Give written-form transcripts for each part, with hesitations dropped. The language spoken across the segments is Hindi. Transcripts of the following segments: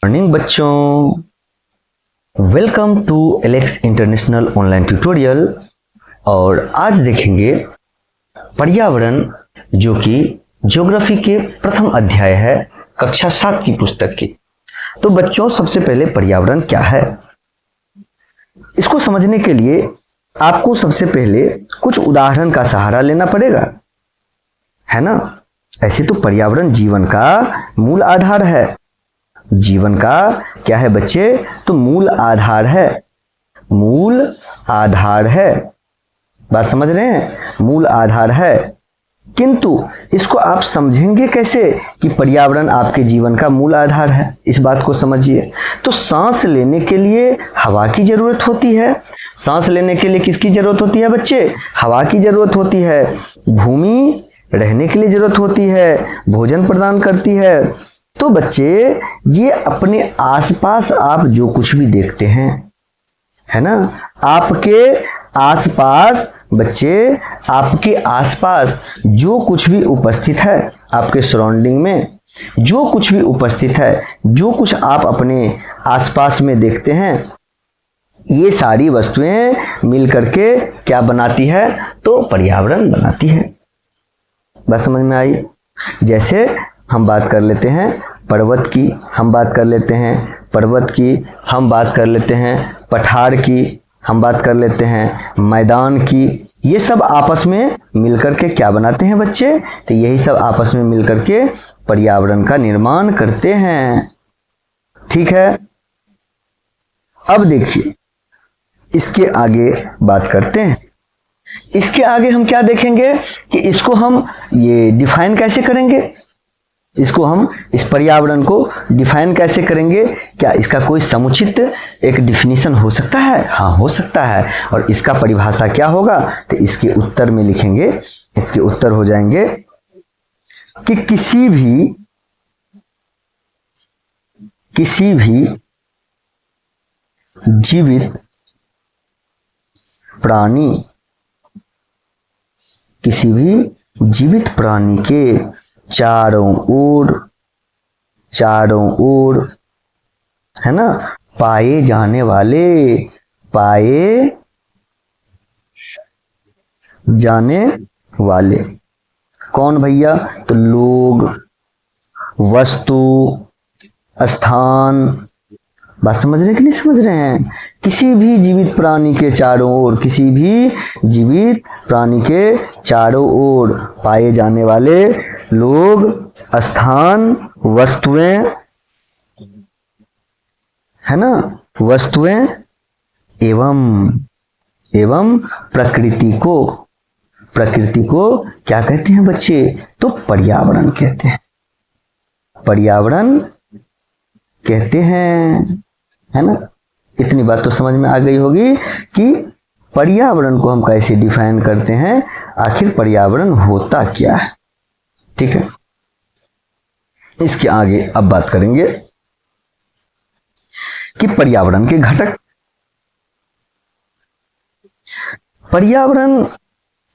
मॉर्निंग बच्चों, welcome to Alex international online tutorial. और आज देखेंगे पर्यावरण, जो कि ज्योग्राफी के प्रथम अध्याय है कक्षा 7 की पुस्तक की। तो बच्चों, सबसे पहले पर्यावरण क्या है, इसको समझने के लिए आपको सबसे पहले कुछ उदाहरण का सहारा लेना पड़ेगा, है ना। ऐसे तो पर्यावरण जीवन का मूल आधार है। जीवन का क्या है बच्चे? तो मूल आधार है। मूल आधार है, बात समझ रहे हैं? मूल आधार है। किंतु इसको आप समझेंगे कैसे कि पर्यावरण आपके जीवन का मूल आधार है? इस बात को समझिए। तो सांस लेने के लिए हवा की जरूरत होती है। सांस लेने के लिए किसकी जरूरत होती है बच्चे? हवा की जरूरत होती है। भूमि रहने के लिए जरूरत होती है, भोजन प्रदान करती है। तो बच्चे, ये अपने आसपास आप जो कुछ भी देखते हैं, है ना, आपके आसपास बच्चे, आपके आसपास जो कुछ भी उपस्थित है, आपके सराउंडिंग में जो कुछ भी उपस्थित है, जो कुछ आप अपने आसपास में देखते हैं, ये सारी वस्तुएं मिलकर के क्या बनाती है? तो पर्यावरण बनाती है। बात समझ में आई? जैसे हम बात कर लेते हैं पर्वत की, हम बात कर लेते हैं पर्वत की, हम बात कर लेते हैं पठार की, हम बात कर लेते हैं मैदान की। ये सब आपस में मिलकर के क्या बनाते हैं बच्चे? तो यही सब आपस में मिलकर के पर्यावरण का निर्माण करते हैं। ठीक है, अब देखिए इसके आगे बात करते हैं। इसके आगे हम क्या देखेंगे कि इसको हम ये डिफाइन कैसे करेंगे, इसको हम इस पर्यावरण को डिफाइन कैसे करेंगे? क्या इसका कोई समुचित एक डिफिनीशन हो सकता है? हाँ, हो सकता है। और इसका परिभाषा क्या होगा? तो इसके उत्तर में लिखेंगे। इसके उत्तर हो जाएंगे कि किसी भी जीवित प्राणी, किसी भी जीवित प्राणी के चारों ओर, है ना, पाए जाने वाले कौन भैया? तो लोग, वस्तु, स्थान। बात समझ रहे हैं कि नहीं समझ रहे हैं? किसी भी जीवित प्राणी के चारों ओर, किसी भी जीवित प्राणी के चारों ओर पाए जाने वाले लोग, स्थान, वस्तुएं, है ना, वस्तुएं एवं प्रकृति को क्या कहते हैं बच्चे? तो पर्यावरण कहते हैं। पर्यावरण कहते हैं, है ना। इतनी बात तो समझ में आ गई होगी कि पर्यावरण को हम कैसे डिफाइन करते हैं, आखिर पर्यावरण होता क्या है। ठीक है, इसके आगे अब बात करेंगे कि पर्यावरण के घटक। पर्यावरण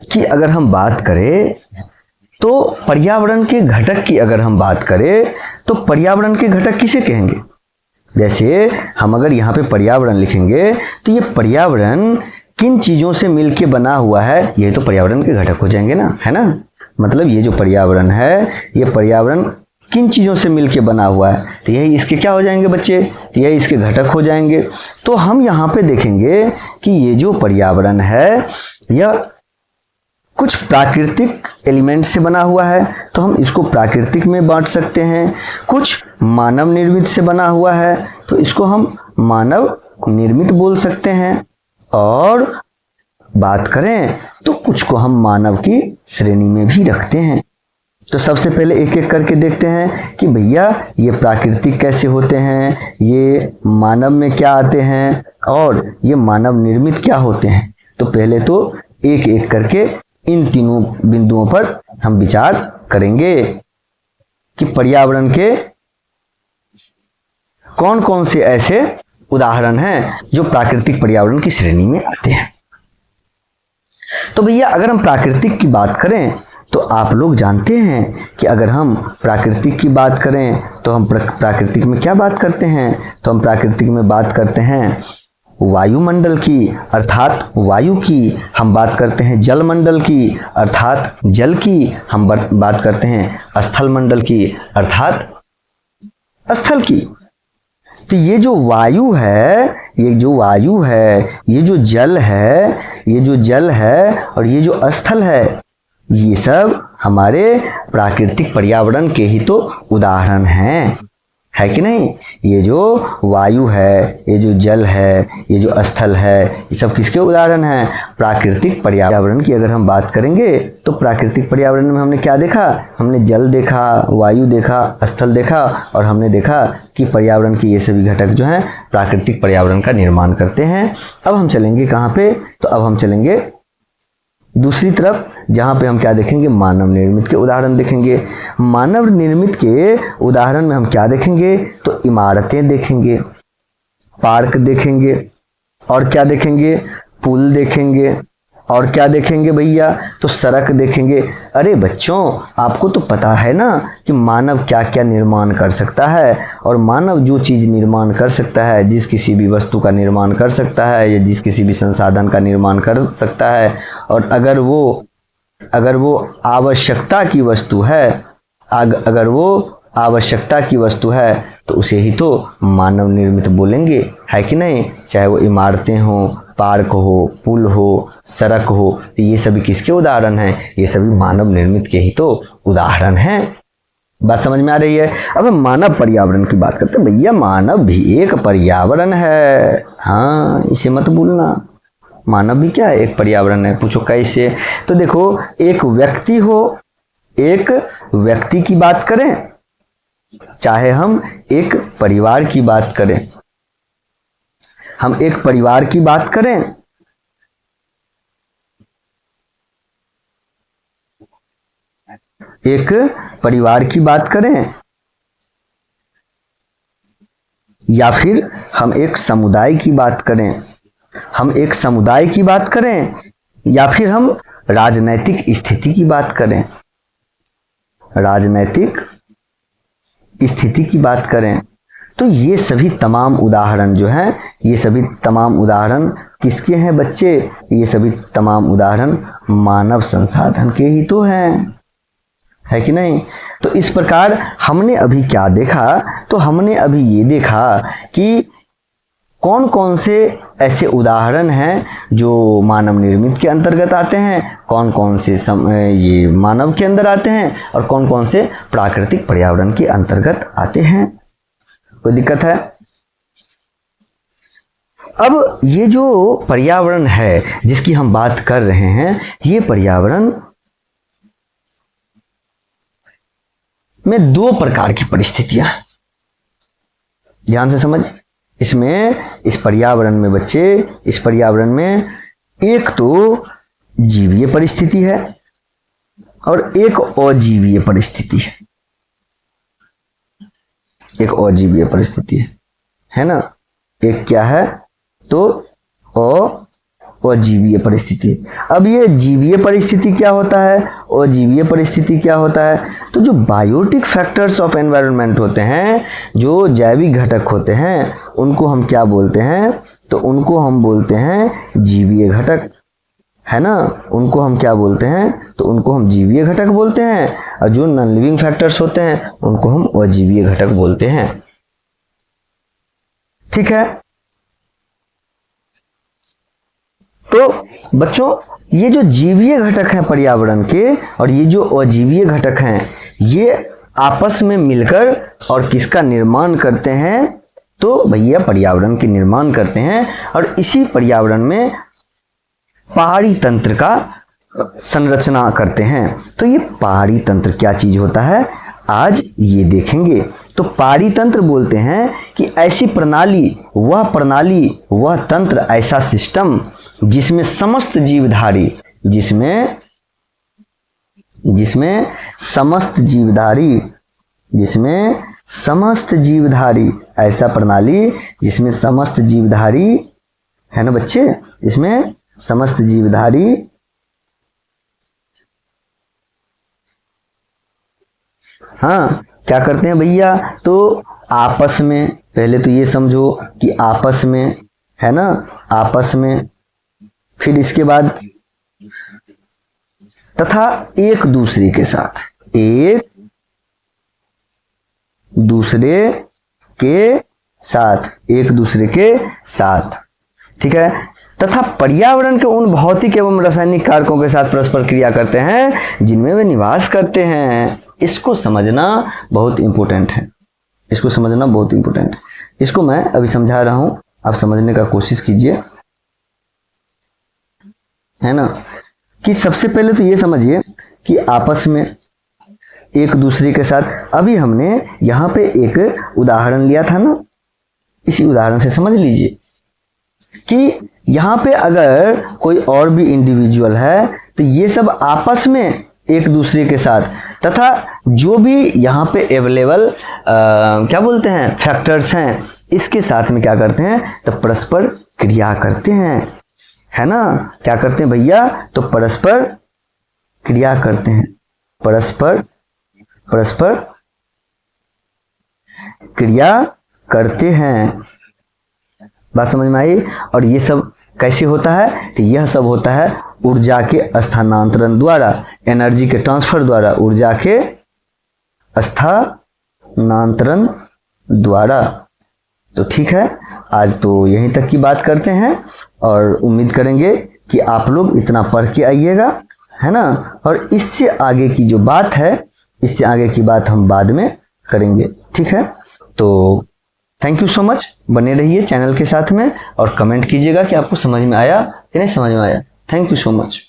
की अगर हम बात करें, तो पर्यावरण के घटक की अगर हम बात करें, तो पर्यावरण के घटक किसे कहेंगे? जैसे हम अगर यहाँ पे पर्यावरण लिखेंगे, तो ये पर्यावरण किन चीजों से मिलके बना हुआ है, ये तो पर्यावरण के घटक हो जाएंगे ना, है ना। मतलब ये जो पर्यावरण है, ये पर्यावरण किन चीजों से मिलके बना हुआ है, तो यही इसके क्या हो जाएंगे बच्चे? तो यही इसके घटक हो जाएंगे। तो हम यहाँ पे देखेंगे कि ये जो पर्यावरण है, यह कुछ प्राकृतिक एलिमेंट से बना हुआ है, तो हम इसको प्राकृतिक में बांट सकते हैं। कुछ मानव निर्मित से बना हुआ है, तो इसको हम मानव निर्मित बोल सकते हैं। और बात करें तो कुछ को हम मानव की श्रेणी में भी रखते हैं। तो सबसे पहले एक एक करके देखते हैं कि भैया ये प्राकृतिक कैसे होते हैं, ये मानव में क्या आते हैं, और ये मानव निर्मित क्या होते हैं। तो पहले तो एक एक करके इन तीनों बिंदुओं पर हम विचार करेंगे कि पर्यावरण के कौन कौन से ऐसे उदाहरण हैं जो प्राकृतिक पर्यावरण की श्रेणी में आते हैं। तो भैया अगर हम प्राकृतिक की बात करें, तो आप लोग जानते हैं कि अगर हम प्राकृतिक की बात करें तो तो हम प्राकृतिक में क्या बात करते हैं? तो हम प्राकृतिक में बात करते हैं वायुमंडल की अर्थात वायु की, हम बात करते हैं जलमंडल की अर्थात जल की, हम बात करते हैं स्थल मंडल की अर्थात स्थल की। तो ये जो वायु है, ये जो वायु है, ये जो जल है, ये जो जल है और ये जो स्थल है, ये सब हमारे प्राकृतिक पर्यावरण के ही तो उदाहरण हैं, है कि नहीं? ये जो वायु है, ये जो जल है, ये जो स्थल है, ये सब किसके उदाहरण हैं? प्राकृतिक पर्यावरण की अगर हम बात करेंगे तो प्राकृतिक पर्यावरण में हमने क्या देखा? हमने जल देखा, वायु देखा, स्थल देखा और हमने देखा कि पर्यावरण के ये सभी घटक जो हैं प्राकृतिक पर्यावरण का निर्माण करते हैं। अब हम चलेंगे कहाँ पे? तो अब हम चलेंगे दूसरी तरफ, जहाँ पे हम क्या देखेंगे? मानव निर्मित के उदाहरण देखेंगे। मानव निर्मित के उदाहरण में हम क्या देखेंगे? तो इमारतें देखेंगे, पार्क देखेंगे और क्या देखेंगे? पुल देखेंगे और क्या देखेंगे भैया? तो सड़क देखेंगे। अरे बच्चों, आपको तो पता है ना कि मानव क्या क्या निर्माण कर सकता है, और मानव जो चीज़ निर्माण कर सकता है, जिस किसी भी वस्तु का निर्माण कर सकता है या जिस किसी भी संसाधन का निर्माण कर सकता है, और अगर वो आवश्यकता की वस्तु है, अगर वो आवश्यकता की वस्तु है तो उसे ही तो मानव निर्मित बोलेंगे, है कि नहीं? चाहे वो इमारतें हों, पार्क हो, पुल हो, सड़क हो, तो ये सभी किसके उदाहरण हैं? ये सभी मानव निर्मित के ही तो उदाहरण हैं। बात समझ में आ रही है? अब हम मानव पर्यावरण की बात करते हैं। भैया मानव भी एक पर्यावरण है, हाँ, इसे मत भूलना। मानव भी क्या है? एक पर्यावरण है। पूछो कैसे? तो देखो, एक व्यक्ति हो, एक व्यक्ति की बात करें, चाहे हम एक परिवार की बात करें, हम एक परिवार की बात करें, एक परिवार की बात करें, या फिर हम एक समुदाय की बात करें, हम एक समुदाय की बात करें, या फिर हम राजनैतिक स्थिति की बात करें, राजनैतिक स्थिति की बात करें, तो ये सभी तमाम उदाहरण जो हैं, ये सभी तमाम उदाहरण किसके हैं बच्चे? ये सभी तमाम उदाहरण मानव संसाधन के ही तो हैं, है कि नहीं? तो इस प्रकार हमने अभी क्या देखा? तो हमने अभी ये देखा कि कौन कौन से ऐसे उदाहरण हैं जो मानव निर्मित के अंतर्गत आते हैं, कौन कौन से ये मानव के अंदर आते हैं और कौन कौन से प्राकृतिक पर्यावरण के अंतर्गत आते हैं। कोई दिक्कत है? अब ये जो पर्यावरण है जिसकी हम बात कर रहे हैं, ये पर्यावरण में दो प्रकार की परिस्थितियां हैं। ध्यान से समझ। इसमें इस पर्यावरण में बच्चे, इस पर्यावरण में एक तो जीवीय परिस्थिति है और एक अजीवीय परिस्थिति है। एक अजीवीय परिस्थिति है ना? एक क्या है? तो अजीवीय परिस्थिति। अब ये जीवीय परिस्थिति क्या होता है, अजीवीय परिस्थिति क्या होता है? तो जो बायोटिक फैक्टर्स ऑफ एनवायरनमेंट होते हैं, जो जैविक घटक होते हैं, उनको हम क्या बोलते हैं? तो उनको हम बोलते हैं जीवीय घटक, है ना? उनको हम क्या बोलते हैं? तो उनको हम जीवीय घटक बोलते हैं, और जो नॉन लिविंग फैक्टर्स होते हैं उनको हम अजीवीय घटक बोलते हैं। ठीक है? तो बच्चों, ये जो जीवीय घटक हैं पर्यावरण के और ये जो अजीवीय घटक हैं, ये आपस में मिलकर और किसका निर्माण करते हैं? तो भैया पर्यावरण के निर्माण करते हैं। और इसी पर्यावरण में पहाड़ी तंत्र का संरचना करते हैं। तो ये पहाड़ी तंत्र क्या चीज होता है, आज ये देखेंगे। तो पहाड़ी तंत्र बोलते हैं कि ऐसी प्रणाली, वह तंत्र, ऐसा सिस्टम जिसमें समस्त जीवधारी, जिसमें समस्त जीवधारी, ऐसा प्रणाली जिसमें समस्त जीवधारी, है ना बच्चे? इसमें समस्त जीवधारी हाँ क्या करते हैं भैया, तो आपस में, पहले तो ये समझो कि आपस में है ना, आपस में, फिर इसके बाद तथा एक दूसरे के साथ, एक दूसरे के साथ, एक दूसरे के साथ, ठीक है। तथा पर्यावरण के उन भौतिक एवं रासायनिक कारकों के साथ परस्पर क्रिया करते हैं जिनमें वे निवास करते हैं। इसको समझना बहुत इंपॉर्टेंट है, इसको समझना बहुत इंपॉर्टेंट है। इसको मैं अभी समझा रहा हूं, आप समझने का कोशिश कीजिए, है ना। कि सबसे पहले तो ये समझिए कि आपस में, एक दूसरे के साथ, अभी हमने यहां पे एक उदाहरण लिया था ना, इसी उदाहरण से समझ लीजिए कि यहां पे अगर कोई और भी इंडिविजुअल है तो ये सब आपस में एक दूसरे के साथ, तथा जो भी यहाँ पे अवेलेबल क्या बोलते हैं फैक्टर्स हैं, इसके साथ में क्या करते हैं, तो परस्पर क्रिया करते हैं, है ना। क्या करते हैं भैया, तो परस्पर क्रिया करते हैं, परस्पर क्रिया करते हैं। बात समझ में आई। और ये सब कैसे होता है, तो यह सब होता है ऊर्जा के स्थानांतरण द्वारा, एनर्जी के ट्रांसफर द्वारा, ऊर्जा के स्थानांतरण द्वारा। तो ठीक है, आज तो यहीं तक की बात करते हैं और उम्मीद करेंगे कि आप लोग इतना पढ़ के आइएगा, है ना। और इससे आगे की जो बात है, इससे आगे की बात हम बाद में करेंगे, ठीक है। तो थैंक यू सो मच, बने रहिए चैनल के साथ में और कमेंट कीजिएगा कि आपको समझ में आया कि नहीं समझ में आया। Thank you so much.